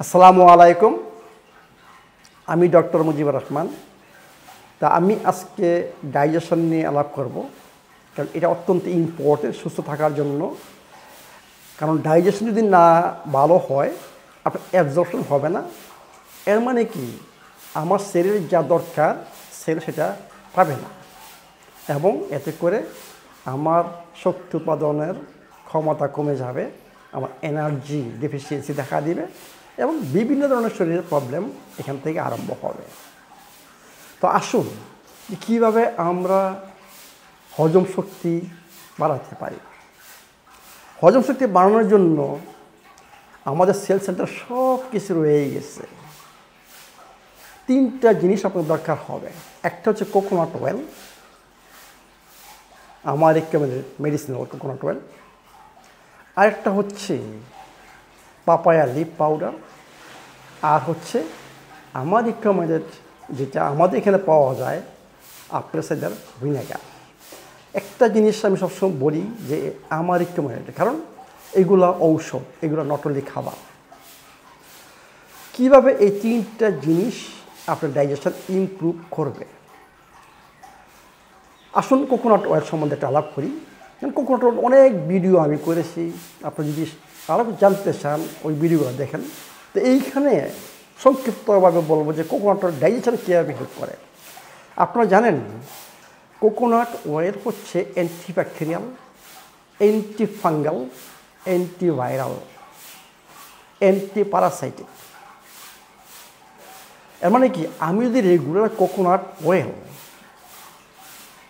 আসসালামু আলাইকুম, আমি ডক্টর মুজিবুর রহমান। তা আমি আজকে ডাইজেশন নিয়ে আলাপ করব, কারণ এটা অত্যন্ত ইম্পর্টেন্ট সুস্থ থাকার জন্য। কারণ ডাইজেশন যদি না ভালো হয় আপনার অ্যাবজর্পশন হবে না। এর মানে কি, আমার শরীরে যা দরকার শরীর সেটা পাবে না, এবং এতে করে আমার শক্তি উৎপাদনের ক্ষমতা কমে যাবে, আমার এনার্জি ডেফিসিয়েন্সি দেখা দিবে, এবং বিভিন্ন ধরনের শরীরের প্রবলেম এখান থেকে আরম্ভ হবে। তো আসুন কীভাবে আমরা হজম শক্তি বাড়াতে পারি। হজম শক্তি বাড়ানোর জন্য আমাদের সেল সেন্টার সব কিছু রয়ে গেছে। তিনটা জিনিস আপনার দরকার হবে। একটা হচ্ছে কোকোনাট অয়েল, আমার রিকমেন্ডেড মেডিসিনাল কোকোনাট অয়েল। আরেকটা হচ্ছে পাপায়া লিফ পাউডার, আর হচ্ছে আমার রিকমেন্ডেড যেটা আমাদের এখানে পাওয়া যায় আপেল সাইডার ভিনেগার। একটা জিনিস আমি সবসময় বলি যে আমার রিকমেন্ডেড, কারণ এগুলো ঔষধ, এগুলো নট অনলি খাবার। কীভাবে এই তিনটা জিনিস আপনার ডাইজেশন ইমপ্রুভ করবে। আসুন কোকোনাট অয়েল সম্বন্ধে একটা আলাপ করি। কারণ কোকোনাট অয়েল অনেক ভিডিও আমি করেছি, আপনি যদি আরও জানতে চান ওই ভিডিওগুলো দেখেন। তো এইখানে সংক্ষিপ্তভাবে বলবো যে কোকোনাট অয়েল ডাইজেশন কীভাবে হেল্প করে। আপনারা জানেন কোকোনাট অয়েল হচ্ছে অ্যান্টিব্যাকটেরিয়াল, অ্যান্টিফাঙ্গাল, অ্যান্টিভাইরাল, অ্যান্টিপ্যারাসাইটিক। এর মানে কি, আমি যদি রেগুলার কোকোনাট অয়েল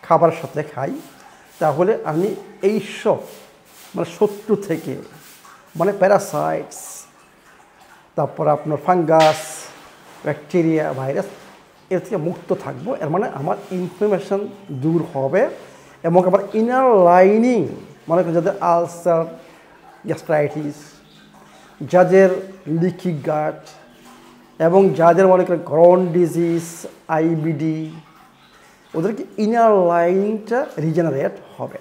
খাবারের সাথে খাই, তাহলে আমি এইসব মানে শত্রু থেকে, মানে প্যারাসাইটস, তারপর আপনার ফাঙ্গাস, ব্যাকটেরিয়া, ভাইরাস, এর থেকে মুক্ত থাকবো। এর মানে আমার ইনফ্লামেশন দূর হবে, এবং আমার ইনার লাইনিং, মনে করেন যাদের আলসার, গ্যাস্ট্রাইটিস, যাদের লিকি গাট, এবং যাদের মনে করেন ক্রন ডিজিজ, আইবিডি, ওদেরকে ইনার লাইনিংটা রিজেনারেট হবে।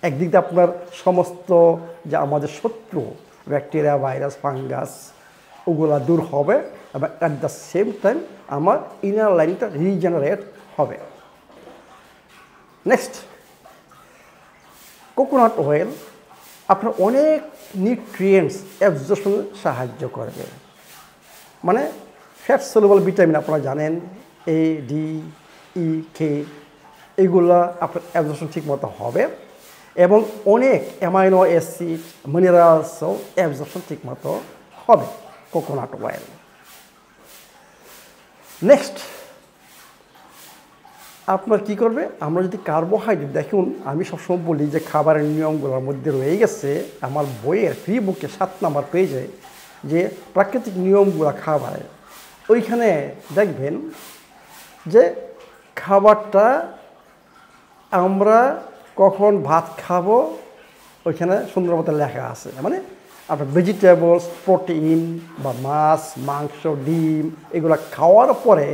একদিক দিয়ে আপনার সমস্ত যে আমাদের শত্রু ব্যাকটেরিয়া, ভাইরাস, ফাঙ্গাস, ওগুলা দূর হবে, এবং অ্যাট দ্য সেম টাইম আমার ইনার লাইনটা রিজেনারেট হবে। নেক্সট, কোকোনাট অয়েল আপনার অনেক নিউট্রিয়েন্টস অ্যাবজর্পশনে সাহায্য করবে। মানে ফ্যাট সলিউবল ভিটামিন আপনারা জানেন, এ, ডি, ই, কে, এগুলা আপনার অ্যাবজর্পশন ঠিক মতো হবে, এবং অনেক অ্যামাইনো অ্যাসিড, মিনারেলসও অ্যাবজর্পশন ঠিক মতো হবে কোকোনাট অয়েল। নেক্সট, আপনার কি করবে, আমরা যদি কার্বোহাইড্রেট, দেখুন আমি সবসময় বলি যে খাবারের নিয়মগুলোর মধ্যে রয়ে গেছে আমার বইয়ের ফ্রি বুকে 7 নম্বর পেজে, যে প্রাকৃতিক নিয়মগুলো খাবারের। ওইখানে দেখবেন যে খাবারটা আমরা কখন ভাত খাবো ওইখানে সুন্দর মতো লেখা আছে। মানে আপনার ভেজিটেবলস, প্রোটিন বা মাছ, মাংস, ডিম এগুলো খাওয়ার পরে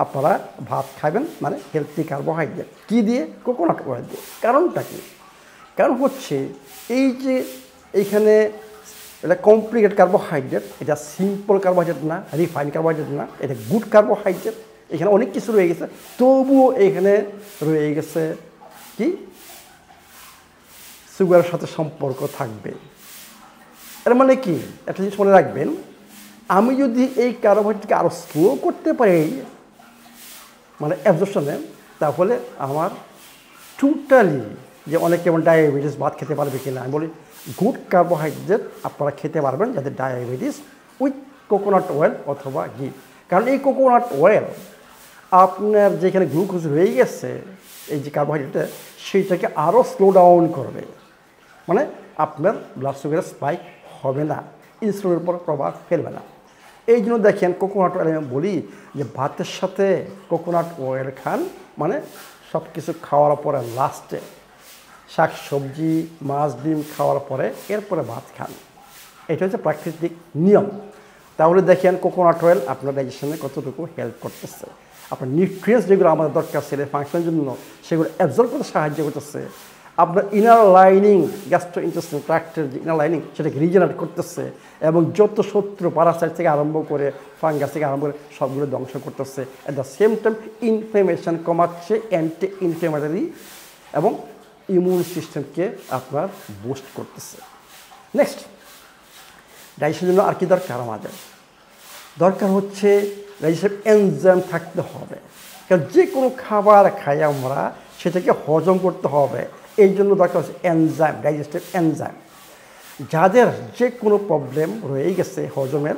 আপনারা ভাত খাবেন, মানে হেলথি কার্বোহাইড্রেট। কী দিয়ে? কোকোনাট অয়েল দিয়ে। কারণটা কি? কারণ হচ্ছে এই যে এইখানে এটা কমপ্লিকেট কার্বোহাইড্রেট, এটা সিম্পল কার্বোহাইড্রেট না, রিফাইন কার্বোহাইড্রেট না, এটা গুড কার্বোহাইড্রেট। এখানে অনেক কিছু রয়ে গেছে, তবুও এখানে রয়ে গেছে কি, সুগারের সাথে সম্পর্ক থাকবে। এর মানে কি, একটা জিনিস মনে রাখবেন, আমি যদি এই কার্বোহাইড্রেটকে আরও স্লো করতে পারি মানে অ্যাবজর্পশনে, তাহলে আমার টোটালি, যে অনেকে যেমন ডায়াবেটিস ভাত খেতে পারবে কিনা, আমি বলি গুড কার্বোহাইড্রেট আপনারা খেতে পারবেন যাদের ডায়াবেটিস, উইথ কোকোনাট অয়েল অথবা ঘি। কারণ এই কোকোনাট অয়েল আপনার যেখানে গ্লুকোজ রয়ে গেছে এই যে কার্বোহাইড্রেটে, সেইটাকে আরও স্লো ডাউন করবে। মানে আপনার ব্লাড সুগারের স্পাইক হবে না, ইনসুলিনের উপর প্রভাব ফেলবে না। এই জন্য দেখেন কোকোনাট অয়েল আমি বলি যে ভাতের সাথে কোকোনাট অয়েল খান, মানে সব কিছু খাওয়ার পরে লাস্টে শাক সবজি, মাছ, ডিম খাওয়ার পরে এরপরে ভাত খান। এটা হচ্ছে প্রাকৃতিক নিয়ম। তাহলে দেখেন কোকোনাট অয়েল আপনার ডাইজেশনে কতটুকু হেল্প করতেছে। আপনার নিউট্রিয়েন্টস যেগুলো আমাদের দরকার সেলের ফাংশনের জন্য, সেগুলো অ্যাবজর্ব করতে সাহায্য করতেছে। আপনার ইনার লাইনিং গ্যাস্ট্রোইন্টেস্টাইনাল ট্র্যাক্টের যে ইনার লাইনিং সেটাকে রিজেনারেট করতেছে এবং যত শত্রু প্যারাসাইট থেকে আরম্ভ করে ফাঙ্গাস থেকে আরম্ভ করে সবগুলো ধ্বংস করতেছে। At the same time inflammation কমাচ্ছে, অ্যান্টি ইনফ্লেমেটরি এবং ইমিউন সিস্টেমকে আপনার বুস্ট করতেছে। নেক্সট, ডাইজেশনের জন্য আর কি দরকার আমাদের? দরকার হচ্ছে ডাইজেস্টিভ এনজাইম থাকতে হবে, কারণ যে কোনো খাবার খাই আমরা সেটাকে হজম করতে হবে। এই জন্য দরকার হচ্ছে এনজাইম, ডাইজেস্টিভ এনজাইম। যাদের যে কোনো প্রবলেম রয়ে গেছে হজমের,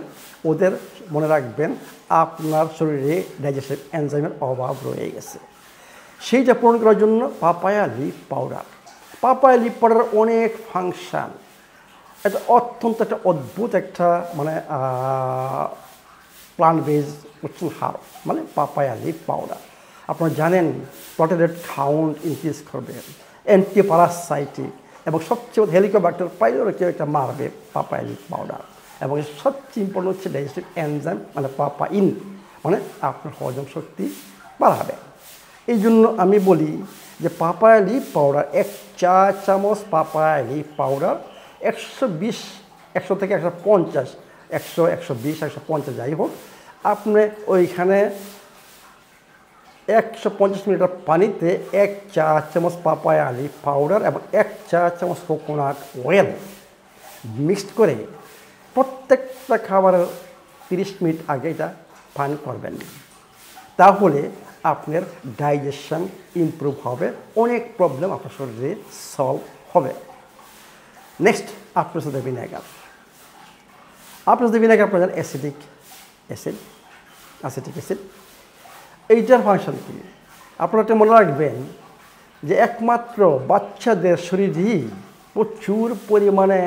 ওদের মনে রাখবেন আপনার শরীরে ডাইজেস্টিভ এনজাইমের অভাব রয়ে গেছে। সেইটা পূরণ করার জন্য papaya leaf powder. Papaya leaf powder অনেক ফাংশান। এটা অত্যন্ত একটা অদ্ভুত একটা মানে প্লান্ট বেজ হার, মানে পাপায়া লিফ পাউডার। আপনারা জানেন প্লেটলেট কাউন্ট ইনক্রিজ করবে, অ্যান্টিপ্যারাসাইটিক এবং সবচেয়ে হেলিকোব্যাক্টার পাইলোরিকেও একটা মারবে পাপায়া লিফ পাউডার। এবং সবচেয়ে ইম্পর্টেন্ট হচ্ছে ডাইজেস্টিভ এনজাইম মানে পাপাইন, মানে আপনার হজম শক্তি বাড়াবে। এই জন্য আমি বলি যে পাপায়া লিফ পাউডার 1 চা চামচ পাপায়া লিফ পাউডার 100 থেকে 150, 100, 120, 150 যাই হোক, আপনি ওইখানে 150 মিলিলিটার পানিতে 1 চা চামচ পাপায়া লিফ পাউডার এবং 1 চা চামচ কোকোনাট অয়েল মিক্সড করে প্রত্যেকটা খাবারের 30 মিনিট আগে এটা পান করবেন। তাহলে আপনার ডাইজেশন ইমপ্রুভ হবে, অনেক প্রবলেম আপনার শরীরে সলভ হবে। নেক্সট, আপনার সাথে ভিনেগার। আপনার সাথে ভিনেগার প্রয়োজন অ্যাসিটিক অ্যাসিড। এইটার ফাংশন কি আপনারা একটা মনে রাখবেন যে একমাত্র বাচ্চাদের শরীরেই প্রচুর পরিমাণে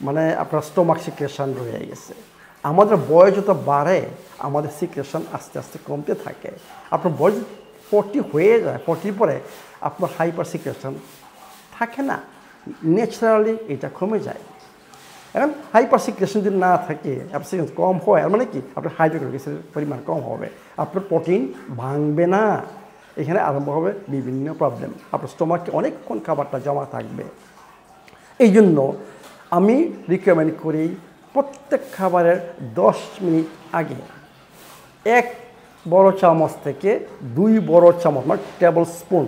মানে আপনার স্টোমাক সিক্রেশন রয়ে গেছে। আমাদের বয়স যত বাড়ে আমাদের সিক্রেশন আস্তে আস্তে কমতে থাকে। আপনার বয়স 40 হয়ে যায়, 40 পরে আপনার হাইপার সিক্রেশন থাকে না, ন্যাচারালি এটা কমে যায়। এখন হাইপার সিক্রেশন যদি না থাকে, আপনার সিক্রেশন কম হয়, আর মানে কি আপনার হাইড্রোক্লোরিক অ্যাসিডের পরিমাণ কম হবে, আপনার প্রোটিন ভাঙবে না, এখানে আরম্ভ হবে বিভিন্ন প্রবলেম, আপনার স্টোমাকে অনেকক্ষণ খাবারটা জমা থাকবে। এই জন্য আমি রিকমেন্ড করি প্রত্যেক খাবারের 10 মিনিট আগে 1 বড় চামচ থেকে 2 বড় চামচ মানে টেবিল স্পুন,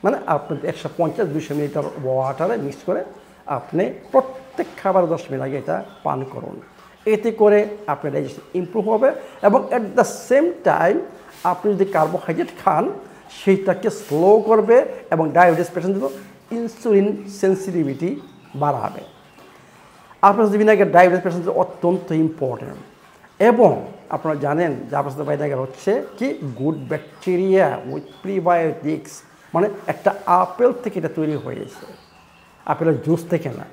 মানে আপনি 150-200 মিলিলিটার ওয়াটারে মিক্স করে আপনি প্রত্যেক খাবার 10 মিনিট আগে এটা পান করুন। এতে করে আপনার ডাইজেশন ইমপ্রুভ হবে এবং অ্যাট দ্য সেম টাইম আপনি যদি কার্বোহাইড্রেট খান সেইটাকে স্লো করবে এবং ডায়াবেটিস পেশেন্টদের ইনসুলিন সেন্সিটিভিটি বাড়াবে। আপনার যদি ভিনেগার ডায়াবেটিস পেশেন্টদের অত্যন্ত ইম্পর্টেন্ট। এবং আপনারা জানেন যে আপনার সাথে ভিনেগার হচ্ছে কি গুড ব্যাকটেরিয়া উইথ প্রিবায়োটিক্স, মানে একটা আপেল থেকে এটা তৈরি হয়েছে, আপেলের জুস থেকে না।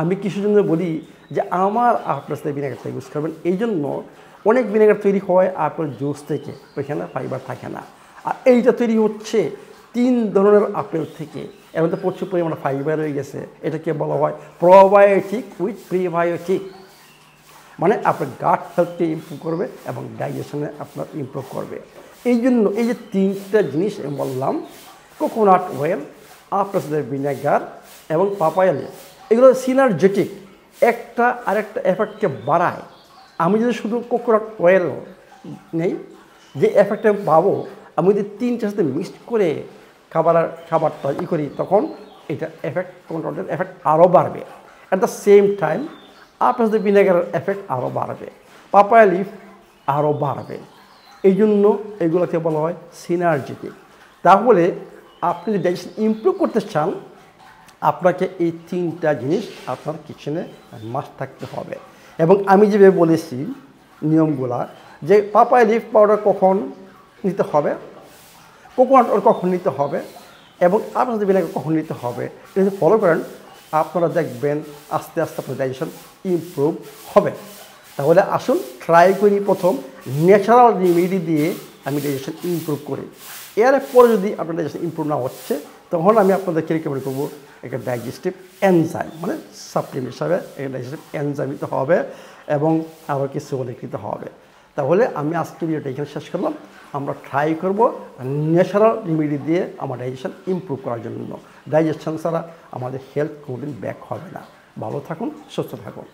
আমি কিছু জন্য বলি যে আমার আপনার সাথে ভিনেগারটা ইউজ করবেন, এই জন্য অনেক ভিনেগার তৈরি হয় আপেল জুস থেকে, ওইখানে ফাইবার থাকে না। আর এইটা তৈরি হচ্ছে 3 ধরনের আপেল থেকে, এর মধ্যে প্রচুর পরিমাণে ফাইবার হয়ে গেছে। এটাকে বলা হয় প্রোবায়োটিক উইথ প্রিবায়োটিক, মানে আপনার গাট হেলথকে ইমপ্রুভ করবে এবং ডাইজেশনে আপনার ইমপ্রুভ করবে। এই জন্য এই যে 3টা জিনিস আমি বললাম, কোকোনাট অয়েল, আপনার সাথে ভিনেগার এবং পাপায়া লিফ, এগুলো সিনার্জেটিক, একটা আরেকটা এফেক্টকে বাড়ায়। আমি যদি শুধু কোকোনাট অয়েল নেই, যে এফেক্টটা আমি পাবো, আমি যদি 3টার সাথে মিক্সড করে খাবারটা করি, তখন এটা এফেক্ট, কোকোনাটের এফেক্ট আরও বাড়বে। অ্যাট দ্য সেম টাইম আপনার সাথে ভিনেগারের এফেক্ট আরও বাড়বে, পাপায়া লিফ আরও বাড়বে। এই জন্য এগুলোকে বলা হয় সিনার্জেটিক। তাহলে আপনি যদি ডাইজেশন ইমপ্রুভ করতে চান, আপনাকে এই 3টা জিনিস আপনার কিচেনে মাস্ট থাকতে হবে। এবং আমি যেভাবে বলেছি নিয়মগুলা, যে পাপায়া লিফ পাউডার কখন নিতে হবে, কোকোনাট অয়েল কখন নিতে হবে এবং আপনার সাথে ভিনেগার কখন নিতে হবে, এটা যদি ফলো করেন আপনারা দেখবেন আস্তে আস্তে আপনার ডাইজেশন ইমপ্রুভ হবে। তাহলে আসুন ট্রাই করি প্রথম ন্যাচারাল রেমেডি দিয়ে আমি ডাইজেশন ইমপ্রুভ করি। এরপরে যদি আপনার ডাইজেশন ইমপ্রুভ না হচ্ছে, তখন আমি আপনাদেরকে রিকমেন্ড করবো একটা ডাইজেস্টিভ এনজাইম, মানে সাপ্লিমেন্ট হিসাবে একটা ডাইজেস্টিভ এনজাইম নিতে হবে এবং আরও কিছু লিখতে হবে। তাহলে আমি আজকে ভিডিওটা এখানে শেষ করলাম। আমরা ট্রাই করব ন্যাচারাল রেমেডি দিয়ে আমার ডাইজেশন ইমপ্রুভ করার জন্য। ডাইজেশন ছাড়া আমাদের হেলথ কোনোদিন ব্যাক হবে না। ভালো থাকুন, সুস্থ থাকুন।